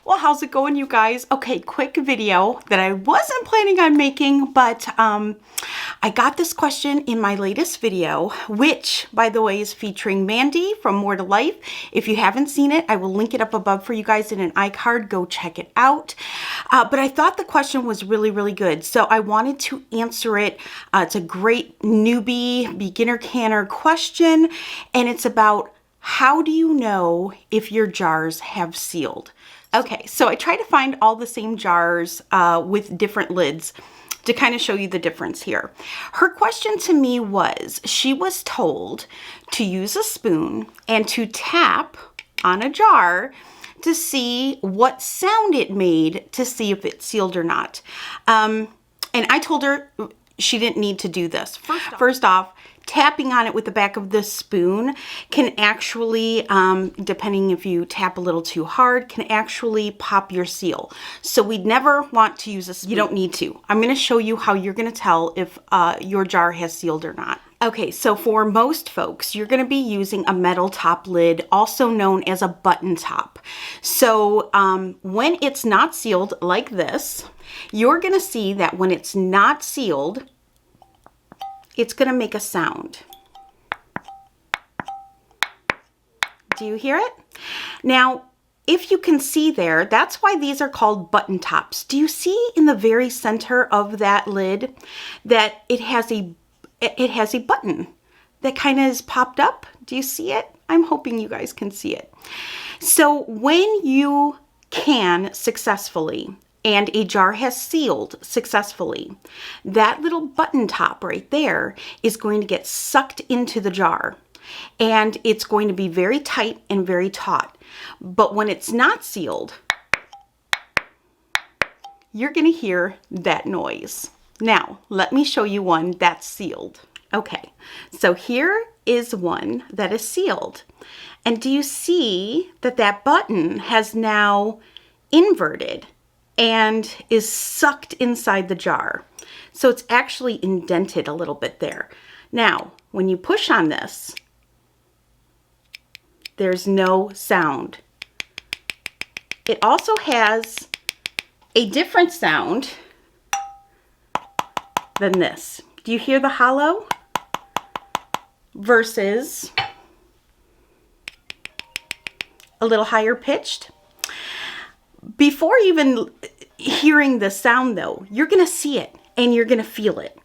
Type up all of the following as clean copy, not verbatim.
Well, how's it going, you guys? Okay, quick video that I wasn't planning on making, but I got this question in my latest video, which, by the way, is featuring Mandy from More to Life. If you haven't seen it, I will link it up above for you guys in an iCard. Go check it out. But I thought the question was really, really good, so I wanted to answer it. It's a great newbie, beginner canner question, and it's about how do you know if your jars have sealed? Okay, so I try to find all the same jars with different lids to kind of show you the difference here. Her question to me was, she was told to use a spoon and to tap on a jar to see what sound it made to see if it's sealed or not. And I told her she didn't need to do this. First off, tapping on it with the back of the spoon can actually, depending if you tap a little too hard, can actually pop your seal. So we'd never want to use a spoon. You don't need to. I'm going to show you how you're going to tell if your jar has sealed or not. Okay, so for most folks, you're going to be using a metal top lid, also known as a button top. So when it's not sealed like this, you're going to see that when it's not sealed, it's going to make a sound. Do you hear it? Now, if you can see there, that's why these are called button tops. Do you see in the very center of that lid that it has a button that kind of is popped up? Do you see it? I'm hoping you guys can see it. So when you can successfully and a jar has sealed successfully, that little button top right there is going to get sucked into the jar, and it's going to be very tight and very taut. But when it's not sealed, you're going to hear that noise. Now, let me show you one that's sealed. Okay, so here is one that is sealed. And do you see that that button has now inverted and is sucked inside the jar? So it's actually indented a little bit there. Now, when you push on this, there's no sound. It also has a different sound than this. Do you hear the hollow versus a little higher pitched? Before even hearing the sound though, you're going to see it and you're going to feel it.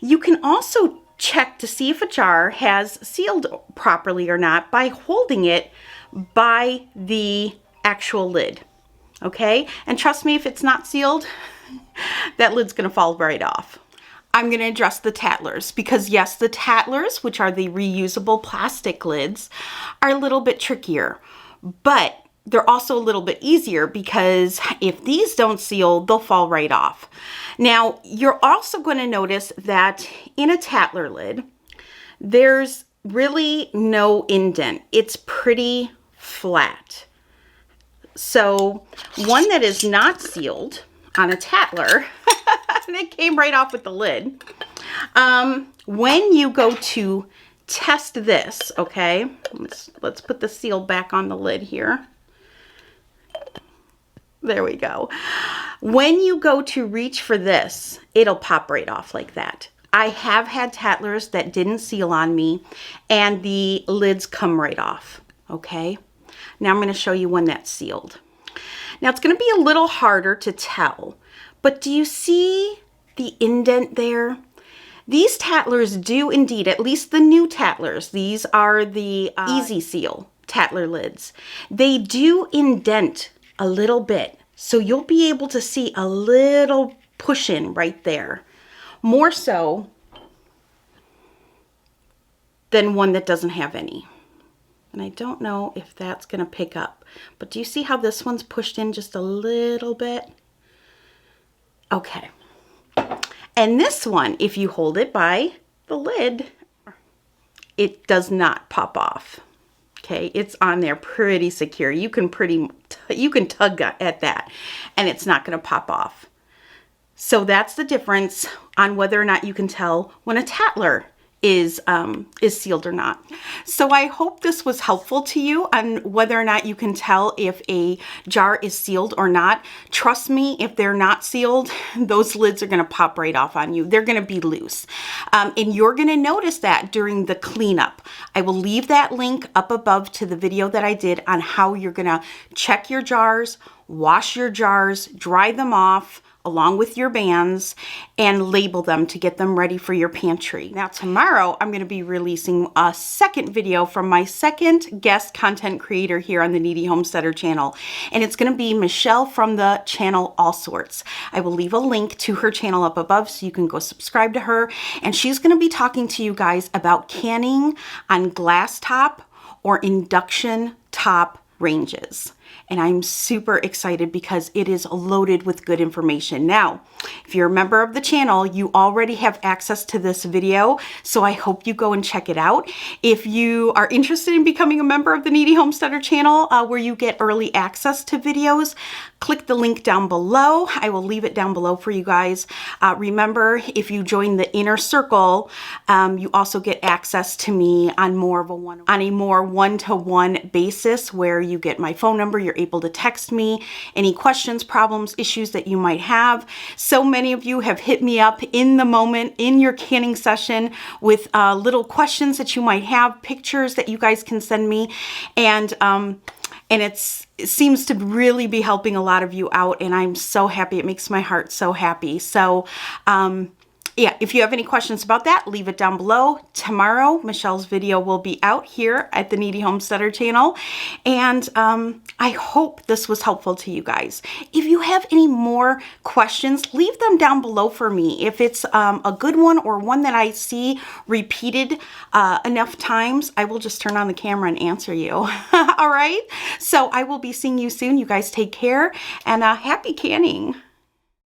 You can also check to see if a jar has sealed properly or not by holding it by the actual lid. Okay? And trust me, if it's not sealed, that lid's going to fall right off. I'm going to address the Tattlers because yes, the Tattlers, which are the reusable plastic lids, are a little bit trickier, but they're also a little bit easier because if these don't seal, they'll fall right off. Now, you're also going to notice that in a Tattler lid, there's really no indent. It's pretty flat. So one that is not sealed on a Tattler, and it came right off with the lid. When you go to test this, okay, let's put the seal back on the lid here. There we go. When you go to reach for this, it'll pop right off like that. I have had Tattlers that didn't seal on me and the lids come right off, okay? Now I'm going to show you one that's sealed. Now it's going to be a little harder to tell, but do you see the indent there? These Tattlers do indeed, at least the new Tattlers, these are the Easy Seal Tattler lids. They do indent a little bit, so you'll be able to see a little push in right there, more so than one that doesn't have any. And I don't know if that's going to pick up, but do you see how this one's pushed in just a little bit? Okay. And this one, if you hold it by the lid, it does not pop off. Okay, it's on there pretty secure. You can tug at that and it's not going to pop off. So that's the difference on whether or not you can tell when a Tattler is sealed or not. So I hope this was helpful to you on whether or not you can tell if a jar is sealed or not. Trust me, if they're not sealed, those lids are going to pop right off on you. They're going to be loose. And you're going to notice that during the cleanup. I will leave that link up above to the video that I did on how you're going to check your jars, wash your jars, dry them off along with your bands, and label them to get them ready for your pantry. Now tomorrow I'm going to be releasing a second video from my second guest content creator here on the Kneady Homesteader channel, and it's going to be Michelle from the channel All Sorts. I will leave a link to her channel up above so you can go subscribe to her, and she's going to be talking to you guys about canning on glass top or induction top ranges. And I'm super excited because it is loaded with good information. Now, if you're a member of the channel, you already have access to this video, so I hope you go and check it out. If you are interested in becoming a member of the Kneady Homesteader channel, where you get early access to videos, click the link down below. I will leave it down below for you guys. Remember, if you join the inner circle, you also get access to me on a more one-to-one basis, where you get my phone number. You're able to text me any questions, problems, issues that you might have. So many of you have hit me up in the moment in your canning session with little questions that you might have, pictures that you guys can send me, and it seems to really be helping a lot of you out, and I'm so happy. It makes my heart so happy. So yeah, if you have any questions about that, leave it down below. Tomorrow, Michelle's video will be out here at the Kneady Homesteader channel. And I hope this was helpful to you guys. If you have any more questions, leave them down below for me. If it's a good one or one that I see repeated enough times, I will just turn on the camera and answer you. All right? So I will be seeing you soon. You guys take care, and happy canning.